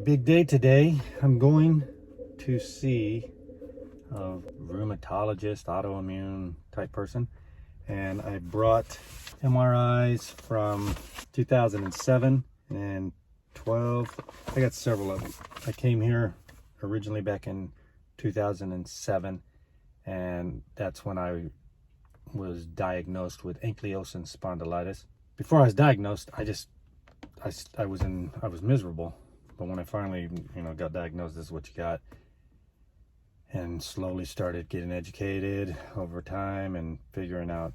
Big day today. I'm going to see a rheumatologist, autoimmune type person, and I brought MRIs from 2007 and 12. I got several of them. I came here originally back in 2007, and that's when I was diagnosed with ankylosing spondylitis. Before I was diagnosed, I was miserable. But when I finally, got diagnosed, this is what you got, and slowly started getting educated over time and figuring out,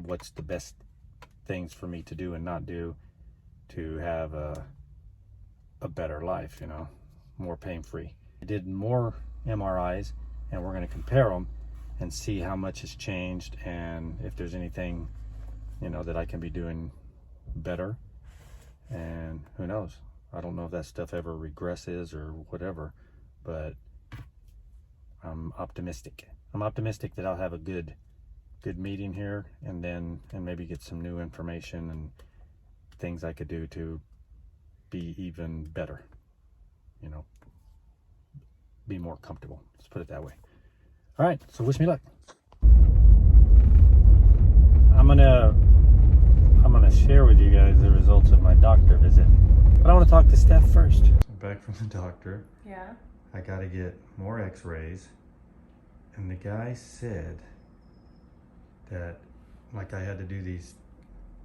what's the best things for me to do and not do to have a better life, more pain-free. I did more MRIs, and we're going to compare them and see how much has changed and if there's anything, that I can be doing better. And who knows? I don't know if that stuff ever regresses or whatever, but I'm optimistic. I'm optimistic that I'll have a good meeting here, and maybe get some new information and things I could do to be even better, be more comfortable. Let's put it that way. All right, so wish me luck. I'm gonna share with you guys the results of my doctor visit. But I want to talk to Steph first. I'm back from the doctor. Yeah. I got to get more x-rays. And the guy said that, I had to do these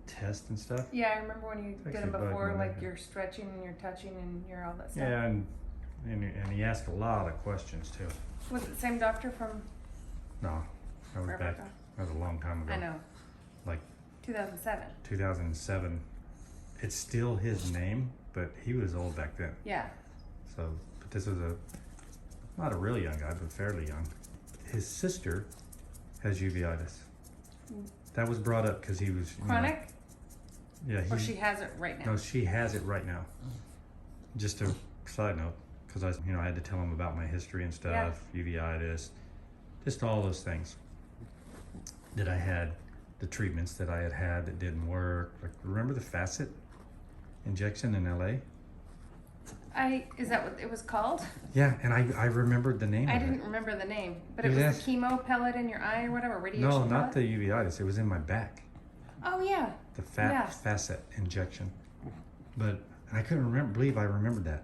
tests and stuff. Yeah, I remember when you did them before, you're stretching and you're touching and you're all that stuff. Yeah, and he asked a lot of questions too. Was it the same doctor from? No, that was back. That was a long time ago. I know. 2007. 2007. It's still his name, but he was old back then. Yeah. So, but this was not a really young guy, but fairly young. His sister has uveitis. That was brought up because he was chronic. Yeah. Or she has it right now. No, she has it right now. Just a side note, because I had to tell him about my history and stuff, uveitis, just all those things that I had. The treatments that I had that didn't work. Remember the facet injection in LA? Is that what it was called? Yeah, and I remembered the name. I didn't remember the name, but it was the chemo pellet in your eye or whatever, radiation. No, not the uveitis. It was in my back. Oh yeah. The facet injection. But I couldn't believe I remembered that.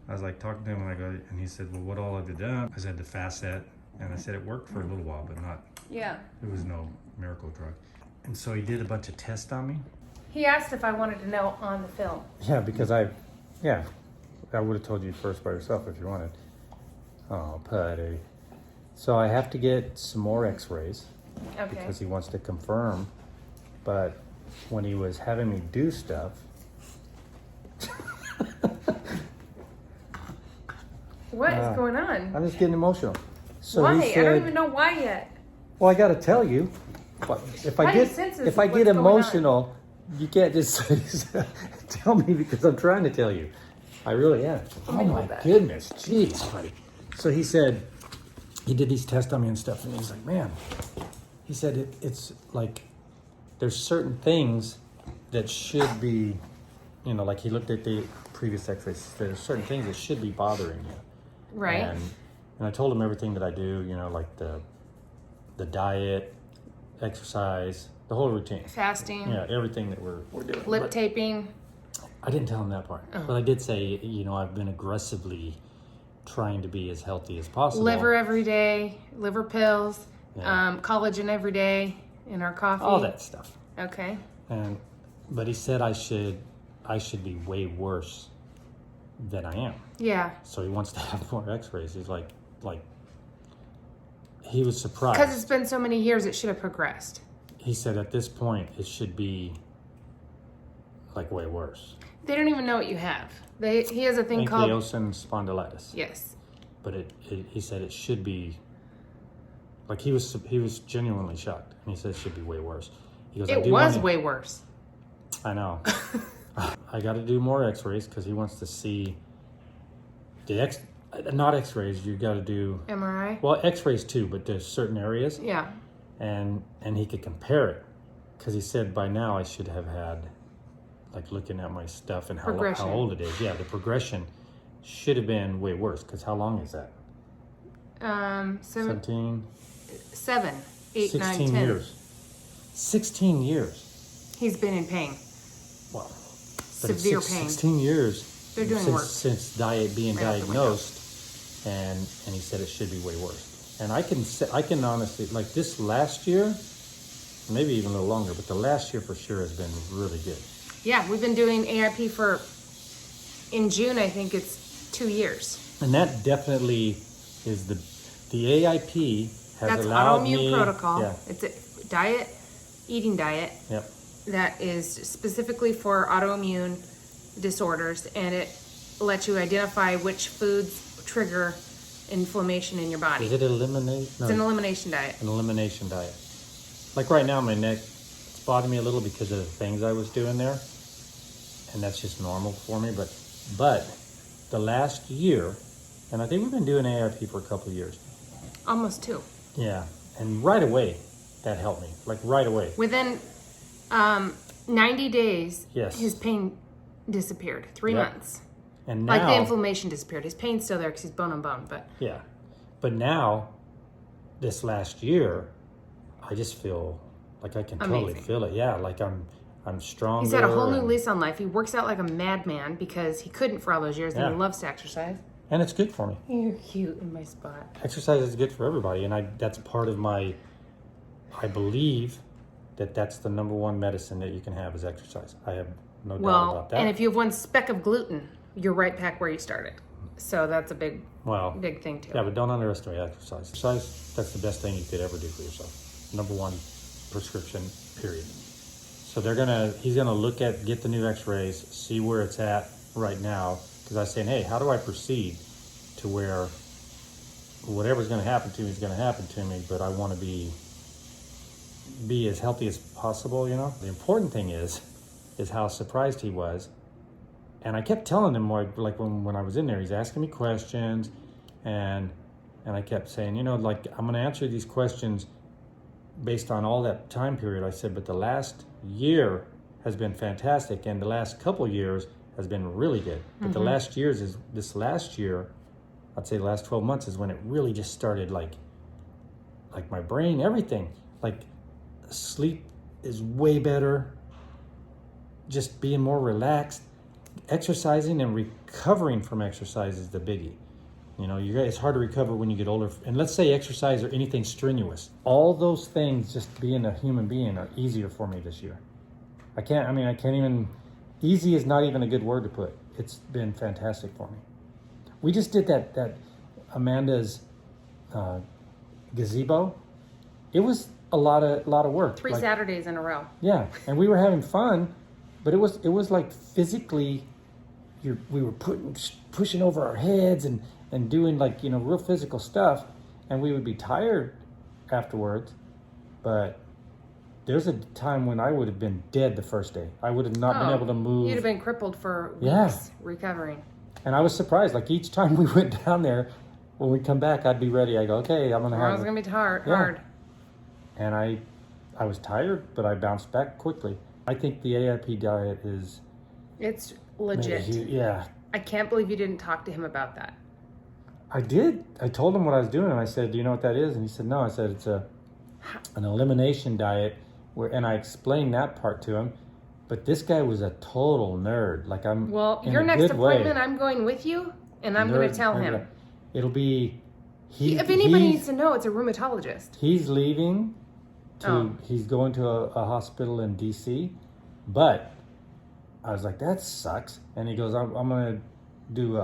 I was talking to him and he said, "Well, what all have you done?" I said the facet, and I said it worked for a little while, but not. Yeah. It was no miracle drug. And so he did a bunch of tests on me. He asked if I wanted to know on the film. Yeah, because I would have told you first by yourself if you wanted. Oh, putty. So I have to get some more x-rays. Okay. Because he wants to confirm. But when he was having me do stuff. What is going on? I'm just getting emotional. So why? He said, I don't even know why yet. Well, I got to tell you. But if I get emotional, you can't just tell me because I'm trying to tell you. I really am. Oh my goodness, jeez, buddy. So he said he did these tests on me and stuff, and he's like, man. He said it's there's certain things that should be, he looked at the previous x-rays. There's certain things that should be bothering you. Right. And I told him everything that I do. The diet. Exercise, the whole routine. Fasting. Yeah, everything that we're doing. Lip taping. I didn't tell him that part. Oh. But I did say, I've been aggressively trying to be as healthy as possible. Liver every day, liver pills, collagen every day in our coffee. All that stuff. Okay. But he said I should be way worse than I am. Yeah. So he wants to have more x-rays. He's like he was surprised. Because it's been so many years, it should have progressed. He said at this point, it should be way worse. They don't even know what you have. He has a thing called ankylosing spondylitis. Yes. But he said it should be he was genuinely shocked, and he said it should be way worse. He goes, it was way worse. I know. I got to do more x-rays because he wants to see not x-rays, you got to do MRI. Well, x-rays too, but there's certain areas. Yeah. And he could compare it because he said by now I should have had looking at my stuff and how old it is. Yeah, the progression. should have been way worse. Because how long is that? 7, 8, 9, 16 10. years. 16 years. He's been in pain. Wow. Severe pain. 16 years. They're doing work. Since being diagnosed, and he said it should be way worse. And I can honestly, like this last year, maybe even a little longer, but the last year for sure has been really good. Yeah, we've been doing AIP in June, I think it's 2 years. And that definitely is the AIP has That's allowed autoimmune me. protocol. Yeah. It's a eating diet. Yep. That is specifically for autoimmune disorders, and it lets you identify which foods trigger inflammation in your body. Is it eliminate? No, It's an elimination diet. an elimination diet. Like right now, my neck, it's bothering me a little because of the things I was doing there, and that's just normal for me. But the last year, and I think we've been doing AIP for a couple of years. Almost 2. Yeah, and right away, that helped me. Like right away. Within 90 days, Yes. his pain disappeared. 3 Yep. months. And now, Like the inflammation disappeared. His pain's still there because he's bone on bone, but yeah, but now, this last year, I just feel like I can totally Amazing. feel it. Yeah, like I'm stronger. he's had a whole new and- lease on life. He works out like a madman because he couldn't for all those years, and Yeah. he loves to exercise. And it's good for me. You're cute in my spot. Exercise is good for everybody, and that's part of my. I believe that's the number one medicine that you can have is exercise. I have no doubt Well, about that. and if you have one speck of gluten, you're right back where you started. So that's a big thing too. Yeah, but don't underestimate exercise. Exercise, that's the best thing you could ever do for yourself. Number one prescription, period. So he's gonna get the new x-rays, see where it's at right now. Because I was saying, hey, how do I proceed to where whatever's gonna happen to me is gonna happen to me, but I wanna be as healthy as possible, you know? The important thing is how surprised he was. And I kept telling him, like when I was in there, he's asking me questions, and I kept saying, you know, like I'm going to answer these questions based on all that time period. I said, but the last year has been fantastic, and the last couple years has been really good. But the last year, I'd say the last 12 months is when it really just started, like my brain, everything, like sleep is way better, just being more relaxed. Exercising and recovering from exercise is the biggie. You know, it's hard to recover when you get older. And let's say exercise or anything strenuous. All those things, just being a human being, are easier for me this year. I can't even, easy is not even a good word to put. It's been fantastic for me. We just did that Amanda's gazebo. It was a lot of work. 3 Saturdays in a row. Yeah, and we were having fun, but it was like physically, we were pushing over our heads and doing like, you know, real physical stuff, and we would be tired afterwards. But there's a time when I would have been dead the first day. I would have not been able to move. You'd have been crippled for weeks recovering. And I was surprised. Like each time we went down there, when we come back, I'd be ready. I go, okay, I'm gonna have. Tomorrow's gonna be hard. And I was tired, but I bounced back quickly. I think the AIP diet is. It's legit. Yeah. I can't believe you didn't talk to him about that. I did. I told him what I was doing, and I said, do you know what that is? And he said, no. I said, it's an elimination diet, and I explained that part to him. But this guy was a total nerd. Like your next appointment, I'm going with you, and I'm going to tell him. It'll be. If anybody needs to know, it's a rheumatologist. He's leaving. He's going to a hospital in DC, but I was like, that sucks. And he goes, I'm going to do.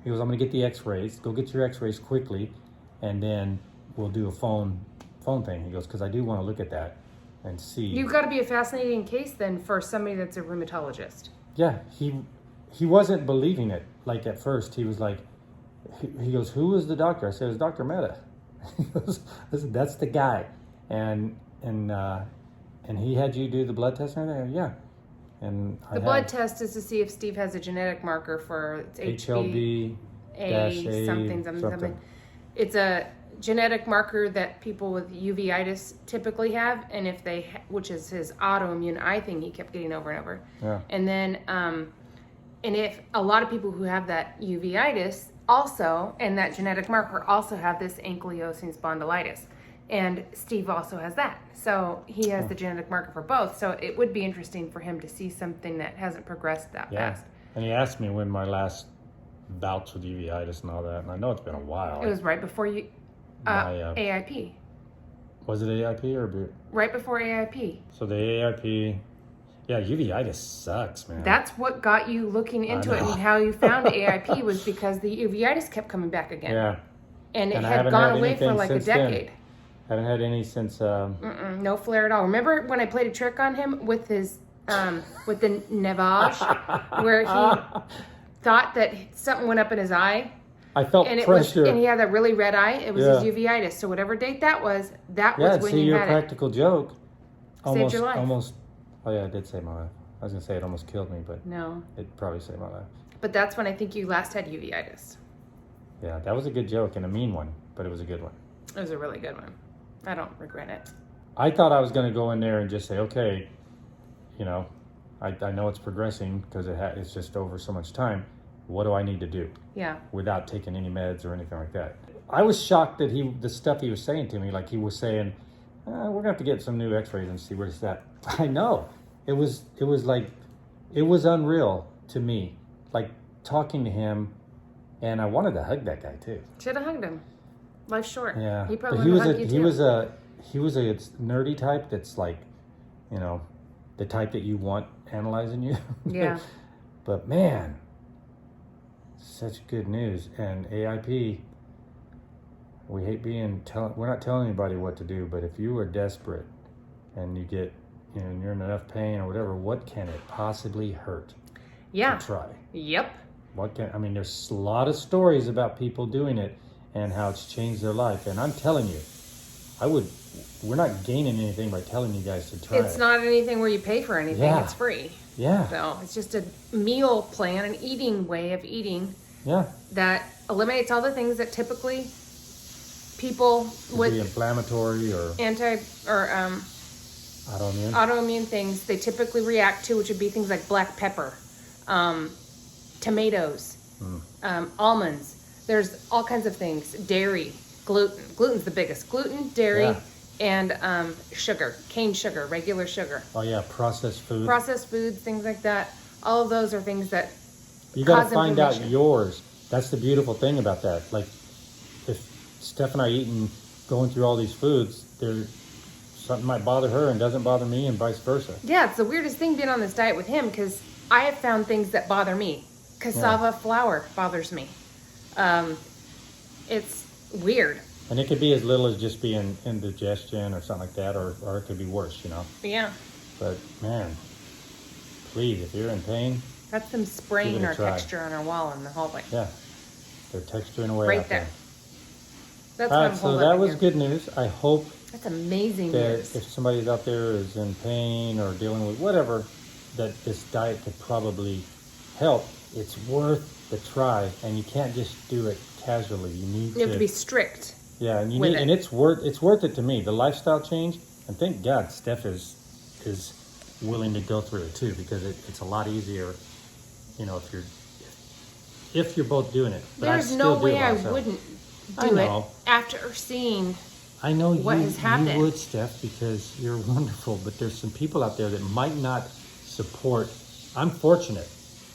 He goes, I'm going to get the X-rays. Go get your X-rays quickly, and then we'll do a phone thing. He goes, because I do want to look at that and see. You've got to be a fascinating case then for somebody that's a rheumatologist. Yeah, he wasn't believing it. Like at first, he was like, he goes, who was the doctor? I said, it was Dr. Mehta. He goes, listen, that's the guy, and he had you do the blood test and everything? Yeah. And the blood test is to see if Steve has a genetic marker for HLB A something. It's a genetic marker that people with uveitis typically have, and if they, which is his autoimmune eye thing he kept getting over and over. Yeah. And then And if a lot of people who have that uveitis also, and that genetic marker also have this ankylosing spondylitis. And Steve also has that. So he has the genetic marker for both. So it would be interesting for him to see something that hasn't progressed that fast. And he asked me when my last bouts with uveitis and all that. And I know it's been a while. It was right before you, AIP. Was it AIP or? Right before AIP. So the AIP, yeah, uveitis sucks, man. That's what got you looking into it, and how you found AIP was because the uveitis kept coming back again. Yeah. And it had gone away for like a decade. Haven't had any since. No flare at all. Remember when I played a trick on him with his, with the nevage, where he thought that something went up in his eye? I felt pressure. And he had that really red eye. It was his uveitis. So whatever date that was when he your had practical joke. Saved your life. Almost. Oh yeah, it did save my life. I was gonna say it almost killed me, but no, it probably saved my life. But that's when I think you last had uveitis. Yeah, that was a good joke and a mean one, but it was a good one. It was a really good one. I don't regret it. I thought I was gonna go in there and just say, okay, you know, I know it's progressing because it's just over so much time. What do I need to do? Yeah. Without taking any meds or anything like that. I was shocked that the stuff he was saying to me, like he was saying, we're gonna have to get some new x-rays and see where it's at. I know. It was unreal to me. Like talking to him, and I wanted to hug that guy too. Should have hugged him. Life's short. Yeah. He probably would hug you too. He was a nerdy type that's like, you know, the type that you want analyzing you. Yeah. But man, such good news. And AIP, we hate we're not telling anybody what to do, but if you are desperate and you get, you know, you're in enough pain or whatever, what can it possibly hurt? Yeah. To try. Yep. There's a lot of stories about people doing it and how it's changed their life. And I'm telling you, we're not gaining anything by telling you guys to try it. It's not anything where you pay for anything. Yeah. It's free. Yeah. So it's just a meal plan, an eating way of eating. Yeah. That eliminates all the things that typically people with inflammatory or autoimmune things they typically react to, which would be things like black pepper, tomatoes, almonds. There's all kinds of things. Dairy, gluten. Gluten's the biggest. Gluten, dairy, and sugar, cane sugar, regular sugar. Oh yeah, processed food. Processed foods, things like that. All of those are things that you got to find out yours. That's the beautiful thing about that. Like, if Steph and I going through all these foods, something might bother her and doesn't bother me, and vice versa. Yeah, it's the weirdest thing being on this diet with him because I have found things that bother me. Cassava flour bothers me. It's weird. And it could be as little as just being indigestion or something like that, or it could be worse, you know? Yeah. But, man, please, if you're in pain... That's them spraying our texture on our wall in the hallway. Yeah. They're texturing away right out there. That's all right, so that was good news. I hope that's amazing that news. If somebody out there is in pain or dealing with whatever, that this diet could probably help. It's worth the try, and you can't just do it casually. You have to be strict. Yeah, and and it's worth it to me. The lifestyle change, and thank God Steph is willing to go through it too, because it's a lot easier, you know, if you're both doing it. But there's no way I wouldn't do it after seeing what has happened. You would, Steph, because you're wonderful, but there's some people out there that might not support. I'm fortunate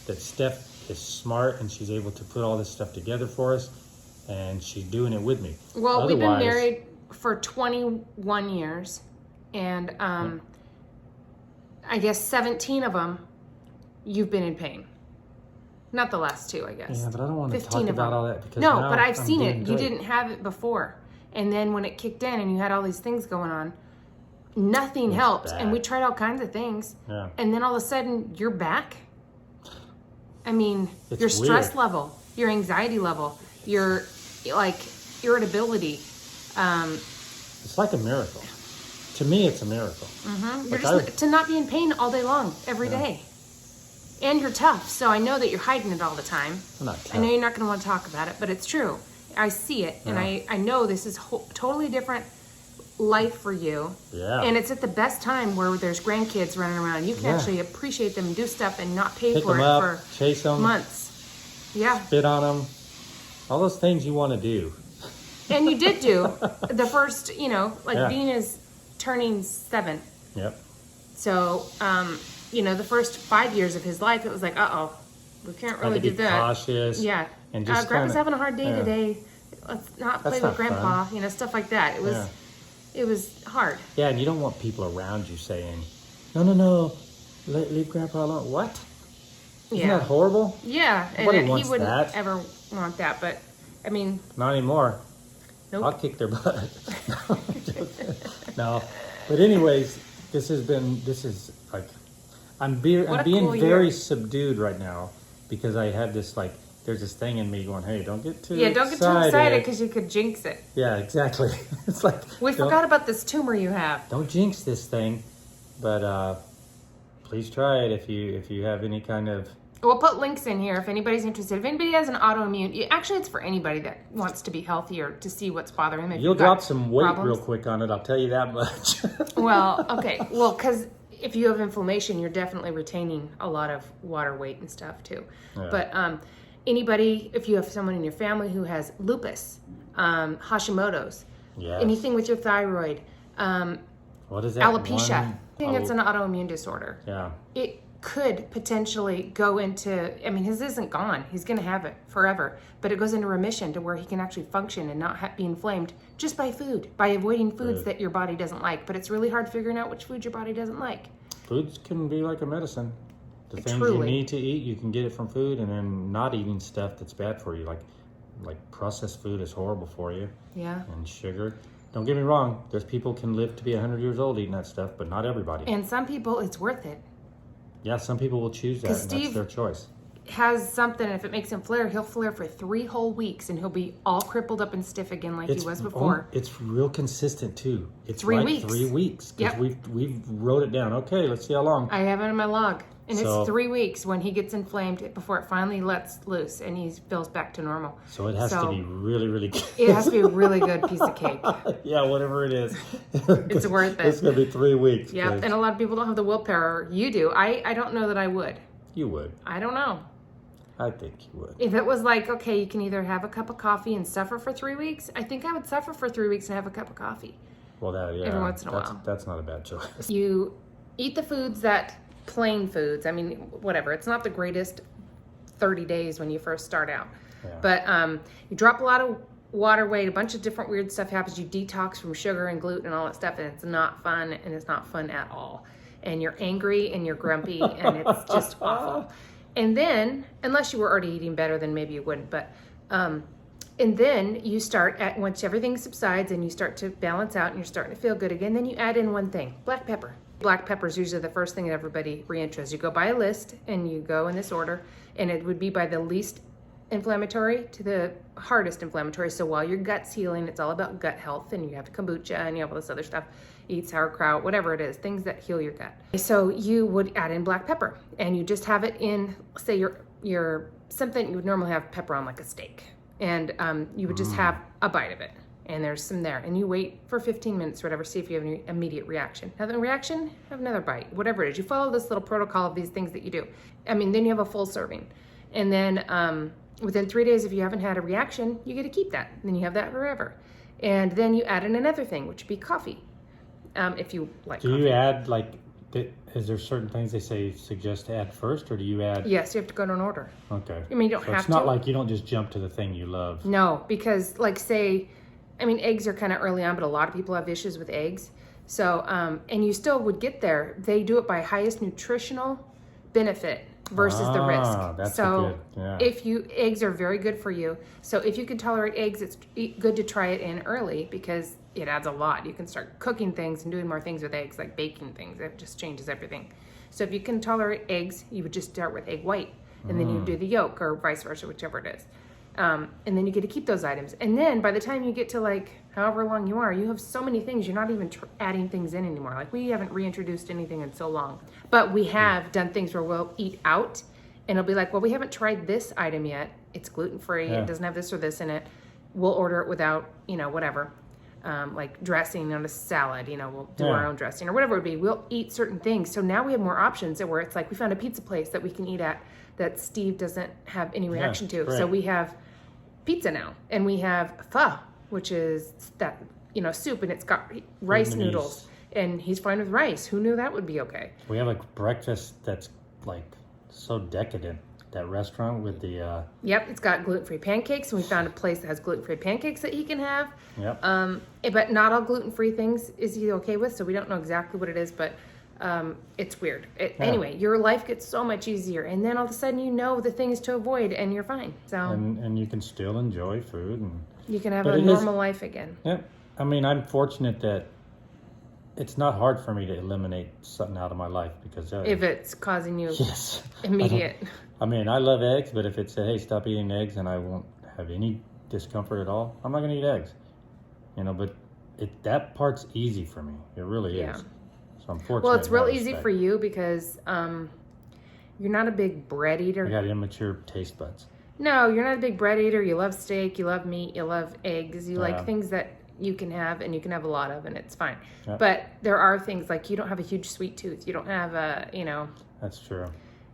that Steph is smart and she's able to put all this stuff together for us, and she's doing it with me. Well, we've been married for 21 years, and I guess 17 of them, you've been in pain. Not the last two, I guess. Yeah, but I don't want to talk about all that. Because no, but I've seen it. Great. You didn't have it before. And then when it kicked in and you had all these things going on, nothing helped. Bad. And we tried all kinds of things. Yeah. And then all of a sudden, you're back. I mean, your stress level, your anxiety level, your irritability. It's like a miracle. To me, it's a miracle. Mm-hmm. Like to not be in pain all day long, every day. And you're tough, so I know that you're hiding it all the time. I'm not tough. I know you're not going to want to talk about it, but it's true. I see it, and I know this is totally different life for you. Yeah. And it's at the best time where there's grandkids running around. You can actually appreciate them and do stuff and not pay Pick for them it up, for chase them, months. Yeah. spit on them. All those things you want to do. And you did do the first, Dean is turning 7. Yep. So, the first 5 years of his life, it was like, we can't really do that. Cautious. Yeah. And just Grandpa's having a hard day today. Let's not play with Grandpa. Fun. Stuff like that. It was hard. Yeah, and you don't want people around you saying, no, leave Grandpa alone. What? Isn't that horrible? Yeah, Nobody and wants he wouldn't that. ever want that, but, I mean... Not anymore. Nope. I'll kick their butt. No. But anyways, I'm being very subdued right now because I had this, there's this thing in me going, hey, don't get too excited. Yeah, don't get too excited because you could jinx it. Yeah, exactly. It's like... We forgot about this tumor you have. Don't jinx this thing, but please try it if you have any kind of... We'll put links in here if anybody's interested. If anybody has an autoimmune, actually it's for anybody that wants to be healthier to see what's bothering them. You'll drop some weight real quick on it, I'll tell you that much. Well, okay. Well, because if you have inflammation, you're definitely retaining a lot of water weight and stuff too. Yeah. But anybody, if you have someone in your family who has lupus, Hashimoto's, anything with your thyroid, what is that? Alopecia, anything that's an autoimmune disorder. Yeah. It could potentially go into, his isn't gone. He's going to have it forever. But it goes into remission to where he can actually function and not be inflamed just by food, by avoiding foods that your body doesn't like. But it's really hard figuring out which food your body doesn't like. Foods can be like a medicine. The things you need to eat, you can get it from food, and then not eating stuff that's bad for you. Like processed food is horrible for you. Yeah. And sugar. Don't get me wrong. There's people can live to be 100 years old eating that stuff, but not everybody. And some people, it's worth it. Yeah, some people will choose that, and that's their choice. Has something, and if it makes him flare, he'll flare for 3 whole weeks, and he'll be all crippled up and stiff again like he was before. It's real consistent, too. It's 3 weeks. 3 weeks, because we've wrote it down. Okay, let's see how long. I have it in my log, and it's 3 weeks when he gets inflamed before it finally lets loose, and he feels back to normal. So it has to be really, really good. It has to be a really good piece of cake. Yeah, whatever it is. It's worth it. It's going to be 3 weeks. Yeah, and a lot of people don't have the willpower. You do. I don't know that I would. You would. I don't know. I think you would. If it was like, okay, you can either have a cup of coffee and suffer for 3 weeks, I think I would suffer for 3 weeks and have a cup of coffee. Well, every once in a while. That's not a bad choice. You eat the foods plain foods. Whatever. It's not the greatest 30 days when you first start out. Yeah. But you drop a lot of water weight, a bunch of different weird stuff happens. You detox from sugar and gluten and all that stuff, and it's not fun, and it's not fun at all. And you're angry and you're grumpy, and it's just awful. And then, unless you were already eating better, then maybe you wouldn't. But, and then you start once everything subsides and you start to balance out and you're starting to feel good again, then you add in one thing, black pepper. Black pepper is usually the first thing that everybody reintros. You go by a list and you go in this order, and it would be by the least inflammatory to the hardest inflammatory. So while your gut's healing, it's all about gut health, and you have kombucha and you have all this other stuff. Eat sauerkraut, whatever it is, things that heal your gut. So you would add in black pepper, and you just have it in, say your something you would normally have pepper on, like a steak, and you would just have a bite of it, and there's some there, and you wait for 15 minutes or whatever, see if you have any immediate reaction. Have a reaction, have another bite, whatever it is. You follow this little protocol of these things that you do. Then you have a full serving, and then within 3 days, if you haven't had a reaction, you get to keep that. And then you have that forever. And then you add in another thing, which would be coffee. If you like coffee. Do you add, is there certain things they suggest to add first, or do you add? Yes, you have to go to an order. Okay. You don't have to. It's not like you don't just jump to the thing you love. No, because eggs are kind of early on, but a lot of people have issues with eggs. So, and you still would get there. They do it by highest nutritional benefit versus the risk. That's so good. Eggs are very good for you. So if you can tolerate eggs, it's good to try it in early because it adds a lot. You can start cooking things and doing more things with eggs, like baking things. It just changes everything. So if you can tolerate eggs, you would just start with egg white, and then you do the yolk, or vice versa, whichever it is. And then you get to keep those items. And then by the time you get to however long you are, you have so many things, you're not even adding things in anymore. We haven't reintroduced anything in so long. But we have done things where we'll eat out, and it'll be like, well, we haven't tried this item yet. It's gluten-free. It doesn't have this or this in it. We'll order it without, whatever. like dressing on a salad, you know, we'll do our own dressing or whatever it would be. We'll eat certain things. So now we have more options where it's like we found a pizza place that we can eat at that Steve doesn't have any reaction to. Great. So we have pizza now, and we have pho, which is that, you know, soup, and it's got rice noodles, and he's fine with rice. Who knew that would be okay? We have a breakfast that's like so decadent. That restaurant with the Yep, it's got gluten-free pancakes, and we found a place that has gluten-free pancakes that he can have. Yep. But not all gluten-free things is he okay with, so we don't know exactly what it is, but it's weird. Anyway, your life gets so much easier, and then all of a sudden you know the things to avoid, and you're fine. So and you can still enjoy food, and you can have a normal life again. Yep. I mean, I'm fortunate that it's not hard for me to eliminate something out of my life because if it's causing you yes immediate. I mean, I love eggs, but if it's hey, stop eating eggs, and I won't have any discomfort at all, I'm not going to eat eggs. You know, but that part's easy for me. It really is. So I'm fortunate. Well, it's real easy for you because you're not a big bread eater. I got immature taste buds. No, you're not a big bread eater. You love steak, you love meat, you love eggs. You like things that you can have, and you can have a lot of, and it's fine. Yeah. But there are things like you don't have a huge sweet tooth. You don't have a, you know. That's true.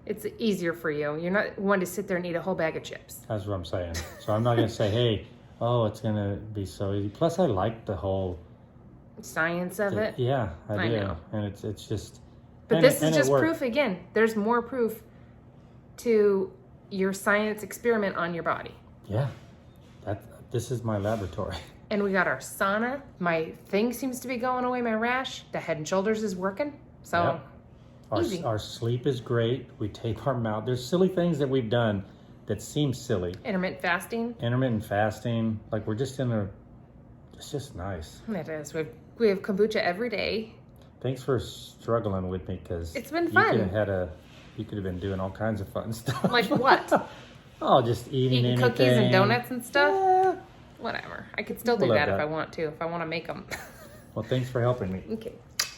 It's easier for you. You're not one to sit there and eat a whole bag of chips. That's what I'm saying. So I'm not going to say, hey, oh, it's going to be so easy. Plus, I like the whole science of it. Yeah, I do. Know. And it's just. But this is just proof again. There's more proof to your science experiment on your body. Yeah. This is my laboratory. And we got our sauna. My thing seems to be going away, my rash. The Head and Shoulders is working. So easy. Our sleep is great. We tape our mouth. There's silly things that we've done that seem silly. Intermittent fasting. Like we're just it's just nice. It is. We have kombucha every day. Thanks for struggling with me because it's been fun. You could have been doing all kinds of fun stuff. Like what? Oh, just eating anything. Cookies and donuts and stuff? Yeah. Whatever. I could still do that if I want to, if I want to make them. Well, thanks for helping me. Okay.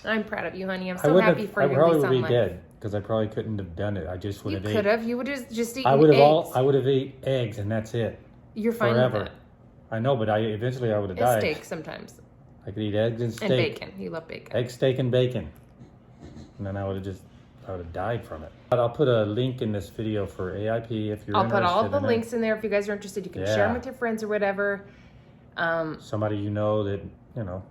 I'm proud of you, honey. I'm so happy for you. I probably would be dead because I probably couldn't have done it. I just would have You could have. You would have just eaten eggs. I would have eaten eggs and that's it. You're fine forever. with that. I know, but eventually I would have died. Steak sometimes. I could eat eggs and steak. And bacon. You love bacon. Egg, steak, and bacon. And then I would have died from it. But I'll put a link in this video for AIP if you're interested. I'll put all the links in there if you guys are interested. You can share them with your friends or whatever. Somebody you know that, you know,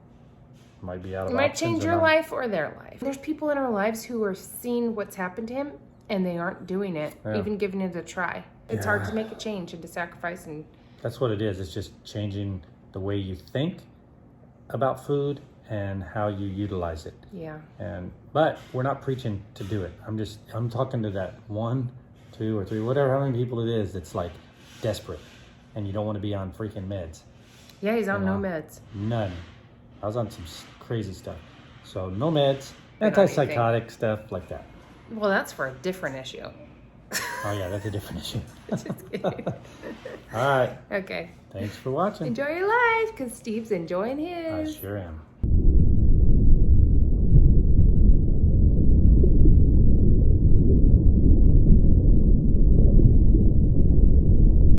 might be out of it might change your life or their life. There's people in our lives who are seeing what's happened to him and they aren't doing it, even giving it a try. It's hard to make a change and to sacrifice. And that's what it is. It's just changing the way you think about food and how you utilize it. Yeah. But we're not preaching to do it. I'm talking to that 1, 2, or 3, whatever, how many people it is that's like desperate and you don't want to be on freaking meds. Yeah, he's on no meds. None. I was on some crazy stuff. So no meds, antipsychotic stuff like that. Well, that's for a different issue. Oh yeah, that's a different issue. Just kidding. All right. Okay. Thanks for watching. Enjoy your life because Steve's enjoying his. I sure am.